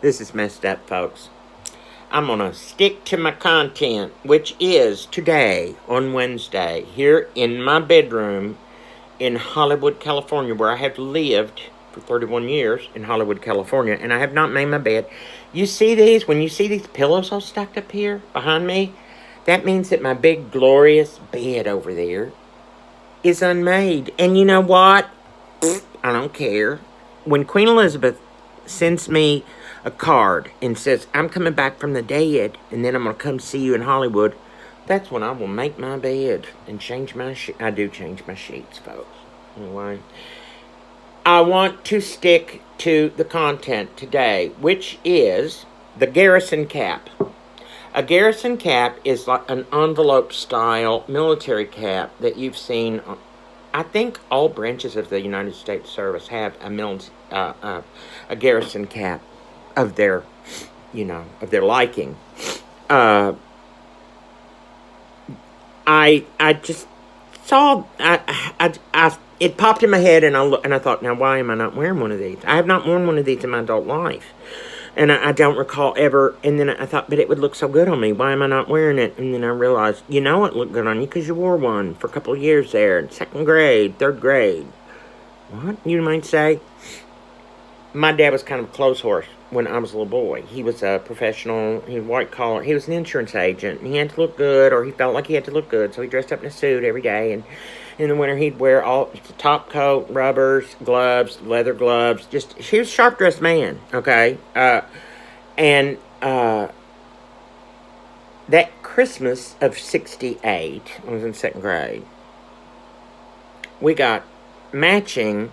This is messed up, folks. I'm going to stick to my content, which is today, on Wednesday, here in my bedroom in Hollywood, California, where I have lived for 31 years in Hollywood, California, and I have not made my bed. You see these? When you see these pillows all stacked up here behind me, that means that my big, glorious bed over there is unmade. And you know what? I don't care. When Queen Elizabeth sends me a card and says, I'm coming back from the dead, and then I'm going to come see you in Hollywood, that's when I will make my bed and change my I do change my sheets, folks. Anyway, I want to stick to the content today, which is the Garrison cap. A Garrison cap is like an envelope-style military cap that you've seen. I think all branches of the United States Service have a Garrison cap of their, of their liking. I just saw it popped in my head, and I thought, now why am I not wearing one of these? I have not worn one of these in my adult life, and I don't recall ever. And then I thought, but it would look so good on me. Why am I not wearing it? And then I realized, it looked good on you because you wore one for a couple of years there, in second grade, third grade. What you might say? My dad was kind of a clothes horse when I was a little boy. He was a professional, he was white collar, he was an insurance agent, and he had to look good, or he felt like he had to look good, so he dressed up in a suit every day, and in the winter he'd wear all the top coat, rubbers, gloves, leather gloves, he was a sharp-dressed man, okay? And that Christmas of 68, I was in second grade, we got matching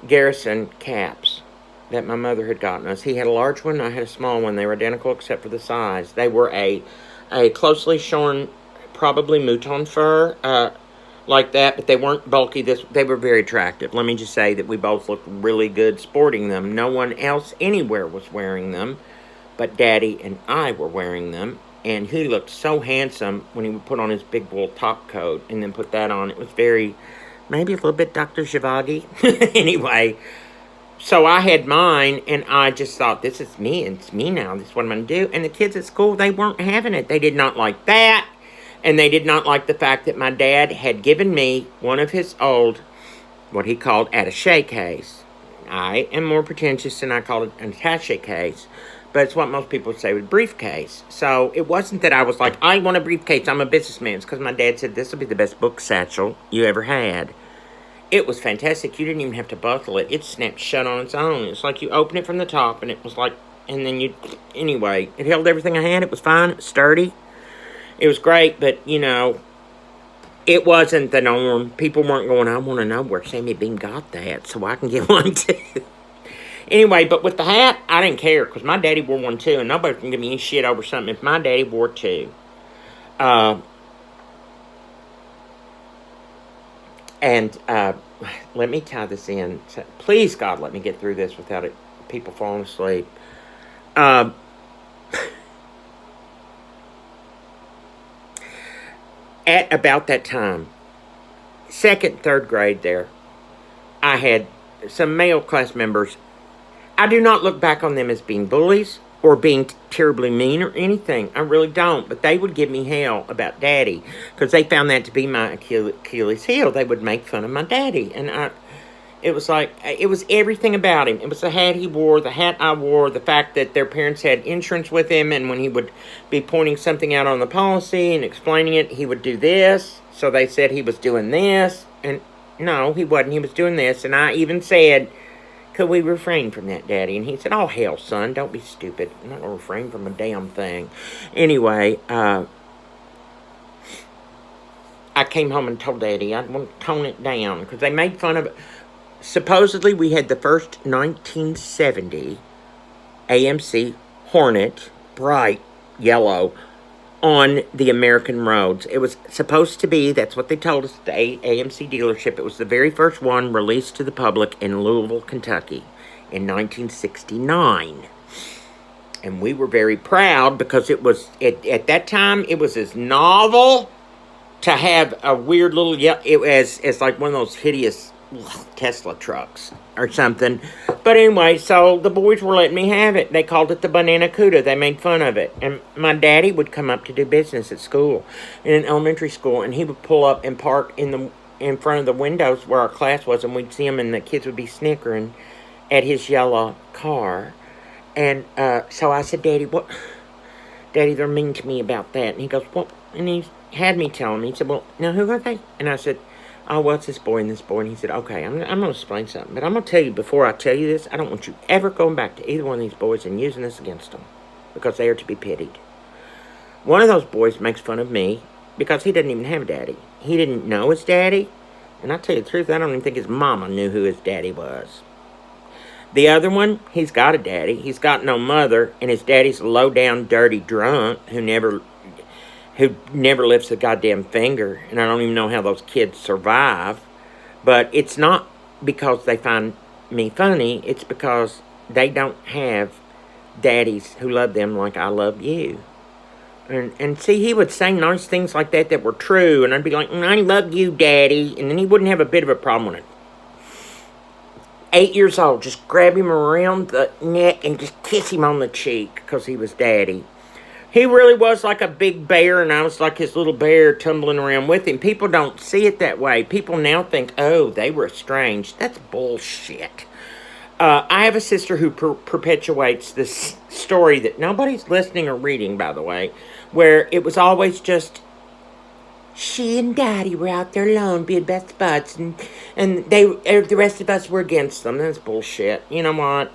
Garrison caps that my mother had gotten us. He had a large one, I had a small one. They were identical except for the size. They were a closely shorn, probably mouton fur, like that, but they weren't bulky. They were very attractive. Let me just say that we both looked really good sporting them. No one else anywhere was wearing them, but Daddy and I were wearing them, and he looked so handsome when he would put on his big wool top coat and then put that on. It was maybe a little bit Dr. Zhivago. Anyway, so I had mine, and I just thought, this is me, and it's me now. This is what I'm going to do. And the kids at school, they weren't having it. They did not like that, and they did not like the fact that my dad had given me one of his old, what he called attaché case. I am more pretentious, and I call it an attaché case, but it's what most people would say with briefcase. So it wasn't that I was like, I want a briefcase, I'm a businessman. It's because my dad said, this will be the best book satchel you ever had. It was fantastic. You didn't even have to buckle it. It snapped shut on its own. It's like you open it from the top, and it was like, and then anyway, it held everything I had. It was fine. It was sturdy. It was great, but, it wasn't the norm. People weren't going, I want to know where Sammy Beam got that so I can get one too. Anyway, but with the hat, I didn't care because my daddy wore one too, and nobody can give me any shit over something if my daddy wore two. And let me tie this in. Please, God, let me get through this without people falling asleep. At about that time, second, third grade there, I had some male class members. I do not look back on them as being bullies or being terribly mean or anything. I really don't. But they would give me hell about Daddy because they found that to be my Achilles heel. They would make fun of my daddy. And it was everything about him. It was the hat he wore, the hat I wore, the fact that their parents had insurance with him, and when he would be pointing something out on the policy and explaining it, he would do this. So they said he was doing this. And no, he wasn't. He was doing this. And I even said, could we refrain from that, Daddy? And he said, oh, hell, son, don't be stupid. I'm not going to refrain from a damn thing. Anyway, I came home and told Daddy I'd want to tone it down because they made fun of it. Supposedly, we had the first 1970 AMC Hornet, bright yellow, on the American roads. It was supposed to be, that's what they told us, the AMC dealership. It was the very first one released to the public in Louisville, Kentucky in 1969. And we were very proud because it was, at that time, it was as novel to have a weird little, it's like one of those hideous Tesla trucks or something. But anyway, so the boys were letting me have it. They called it the Banana Cuda. They made fun of it. And my daddy would come up to do business at school, in elementary school, and he would pull up and park in front of the windows where our class was, and we'd see him, and the kids would be snickering at his yellow car. And so I said, Daddy, they're mean to me about that. And he goes, well, and he had me tell him. He said, well, now who are they? And I said, oh, well, it's this boy and this boy. And he said, okay, I'm going to explain something. But I'm going to tell you, before I tell you this, I don't want you ever going back to either one of these boys and using this against them, because they are to be pitied. One of those boys makes fun of me because he doesn't even have a daddy. He didn't know his daddy. And I tell you the truth, I don't even think his mama knew who his daddy was. The other one, he's got a daddy. He's got no mother, and his daddy's a low-down, dirty drunk who never lifts a goddamn finger. And I don't even know how those kids survive. But it's not because they find me funny. It's because they don't have daddies who love them like I love you. And see, he would say nice things like that were true, and I'd be like, I love you, Daddy. And then he wouldn't have a bit of a problem with it. 8 years old, just grab him around the neck and just kiss him on the cheek because he was Daddy. He really was like a big bear, and I was like his little bear tumbling around with him. People don't see it that way. People now think, oh, they were estranged. That's bullshit. I have a sister who perpetuates this story that nobody's listening or reading, by the way, where it was always just she and Daddy were out there alone being best buds, and the rest of us were against them. That's bullshit. You know what?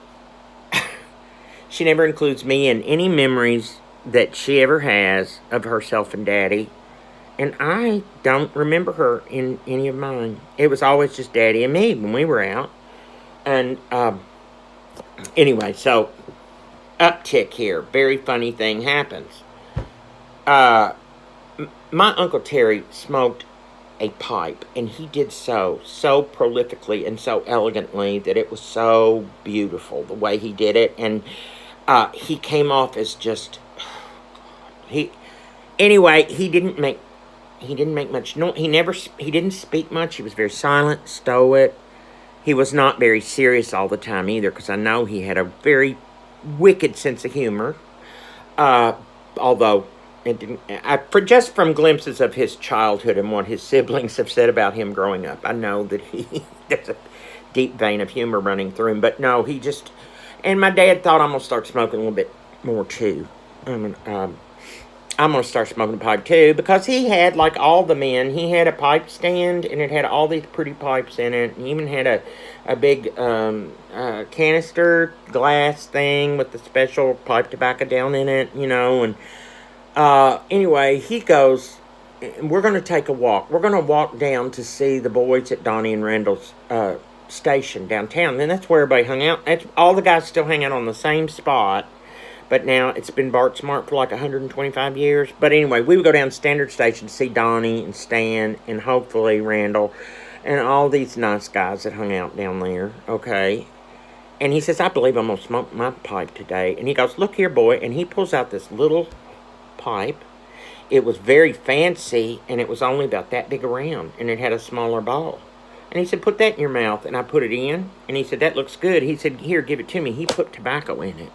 She never includes me in any memories that she ever has of herself and Daddy, and I don't remember her in any of mine. It was always just Daddy and me when we were out. And anyway, so uptick here. Very funny thing happens. My Uncle Terry smoked a pipe, and he did so prolifically and so elegantly that it was so beautiful the way he did it. And he came off as just anyway, he didn't make much noise. He didn't speak much. He was very silent, stoic. He was not very serious all the time either, because I know he had a very wicked sense of humor. Although it didn't, just from glimpses of his childhood and what his siblings have said about him growing up, I know that there's a deep vein of humor running through him. But no, and my dad thought I'm gonna start smoking a little bit more too. I'm going to start smoking a pipe too, because he had, like all the men, he had a pipe stand, and it had all these pretty pipes in it. He even had a big canister glass thing with the special pipe tobacco down in it, and anyway, he goes, we're going to take a walk. We're going to walk down to see the boys at Donnie and Randall's station downtown. And that's where everybody hung out. All the guys still hang out on the same spot. But now it's been Bart Smart for like 125 years. But anyway, we would go down Standard Station to see Donnie and Stan and hopefully Randall and all these nice guys that hung out down there, okay? And he says, I believe I'm going to smoke my pipe today. And he goes, look here, boy. And he pulls out this little pipe. It was very fancy, and it was only about that big around, and it had a smaller ball. And he said, put that in your mouth. And I put it in. And he said, that looks good. He said, here, give it to me. He put tobacco in it.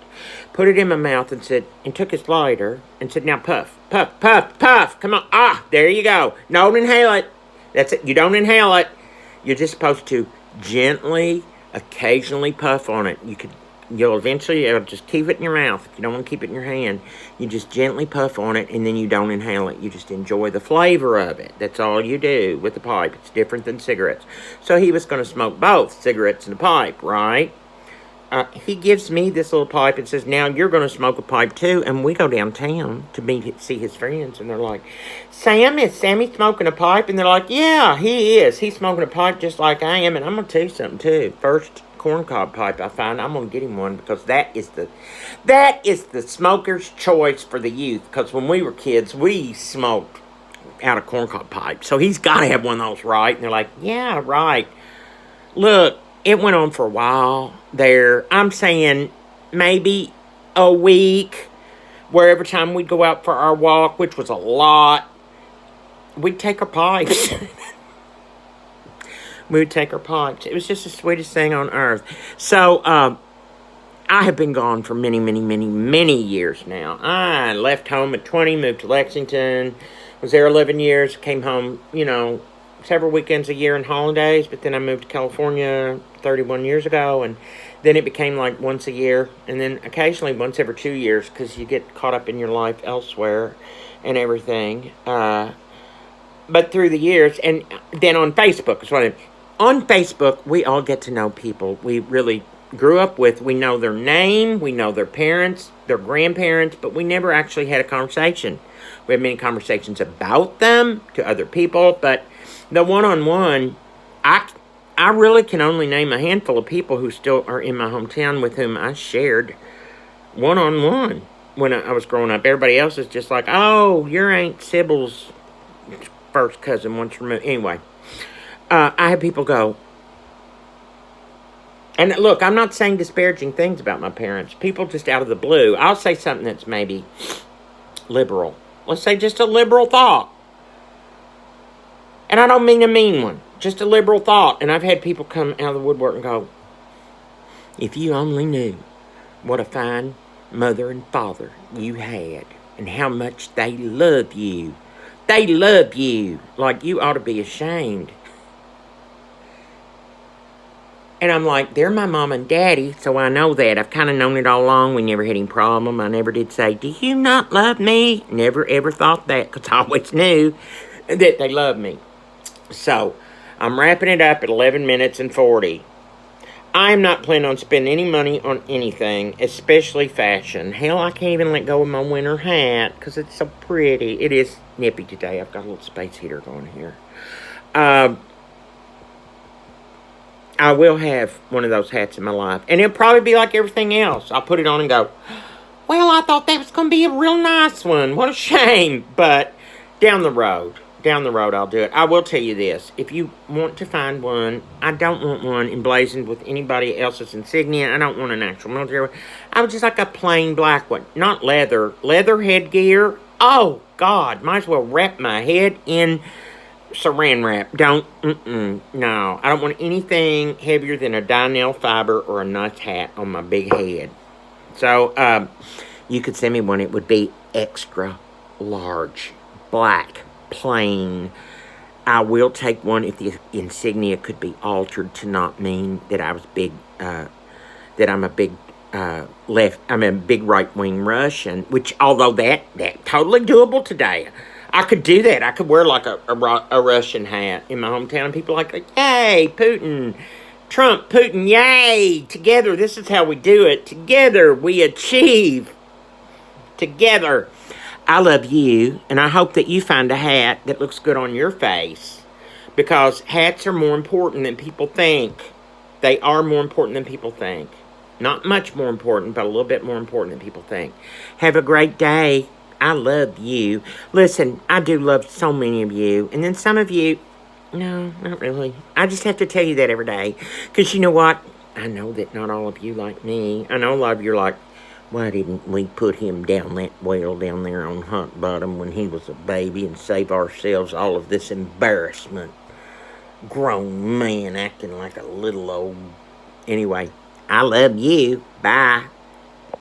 Put it in my mouth and took his lighter and said, now puff, puff, puff, puff. Come on. Ah, there you go. Don't inhale it. That's it. You don't inhale it. You're just supposed to gently, occasionally puff on it. You'll eventually just keep it in your mouth. If you don't want to keep it in your hand, you just gently puff on it, and then you don't inhale it. You just enjoy the flavor of it. That's all you do with the pipe. It's different than cigarettes. So he was going to smoke both cigarettes and a pipe, right? He gives me this little pipe and says, now you're going to smoke a pipe too. And we go downtown to see his friends. And they're like, Sam, is Sammy smoking a pipe? And they're like, yeah, he is. He's smoking a pipe just like I am. And I'm going to tell you something too. First corncob pipe I find, I'm going to get him one, because that is the smoker's choice for the youth. Because when we were kids, we smoked out of corncob pipe. So he's got to have one of those, right? And they're like, yeah, right. Look, it went on for a while there. I'm saying maybe a week, where every time we'd go out for our walk, which was a lot, we'd take our pipes. We would take our pipes. It was just the sweetest thing on earth. So, I have been gone for many, many, many, many years now. I left home at 20, moved to Lexington, was there 11 years, came home, several weekends a year and holidays, but then I moved to California 31 years ago, and then it became like once a year, and then occasionally once every 2 years because you get caught up in your life elsewhere and everything. But through the years, and then on Facebook is what on Facebook, we all get to know people we really grew up with. We know their name, we know their parents, their grandparents, but we never actually had a conversation. We had many conversations about them to other people, but the one-on-one, I really can only name a handful of people who still are in my hometown with whom I shared one-on-one when I was growing up. Everybody else is just like, oh, your Aunt Sybil's first cousin once removed. Anyway, I have people go, and look, I'm not saying disparaging things about my parents. People just out of the blue, I'll say something that's maybe liberal. Let's say just a liberal thought. And I don't mean a mean one, just a liberal thought. And I've had people come out of the woodwork and go, if you only knew what a fine mother and father you had and how much they love you. They love you. Like, you ought to be ashamed. And I'm like, they're my mom and daddy, so I know that. I've kind of known it all along. We never had any problem. I never did say, do you not love me? Never ever thought that, because I always knew that they loved me. So, I'm wrapping it up at 11 minutes and 40. I am not planning on spending any money on anything, especially fashion. Hell, I can't even let go of my winter hat because it's so pretty. It is nippy today. I've got a little space heater going here. I will have one of those hats in my life. And it'll probably be like everything else. I'll put it on and go, well, I thought that was going to be a real nice one. What a shame. But down the road I'll do it. I will tell you this. If you want to find one, I don't want one emblazoned with anybody else's insignia. I don't want an actual military one. I would just like a plain black one. Not leather. Leather headgear. Oh, God. Might as well wrap my head in saran wrap. No. I don't want anything heavier than a Dynel fiber or a nuts hat on my big head. So, you could send me one. It would be extra large. Black. Plain. I will take one if the insignia could be altered to not mean that I was big, that I'm a big I'm a big right-wing Russian, which, although that totally doable today. I could do that. I could wear like a Russian hat in my hometown, and people are like, yay, Putin, Trump, Putin, yay, together, this is how we do it. Together, we achieve. Together. I love you, and I hope that you find a hat that looks good on your face, because hats are more important than people think. They are more important than people think. Not much more important, but a little bit more important than people think. Have a great day. I love you. Listen, I do love so many of you, and then some of you, no, not really. I just have to tell you that every day, because you know what? I know that not all of you like me. I know a lot of you are like, why didn't we put him down that well down there on Hot Bottom when he was a baby and save ourselves all of this embarrassment? Grown man acting like a little old... Anyway, I love you. Bye.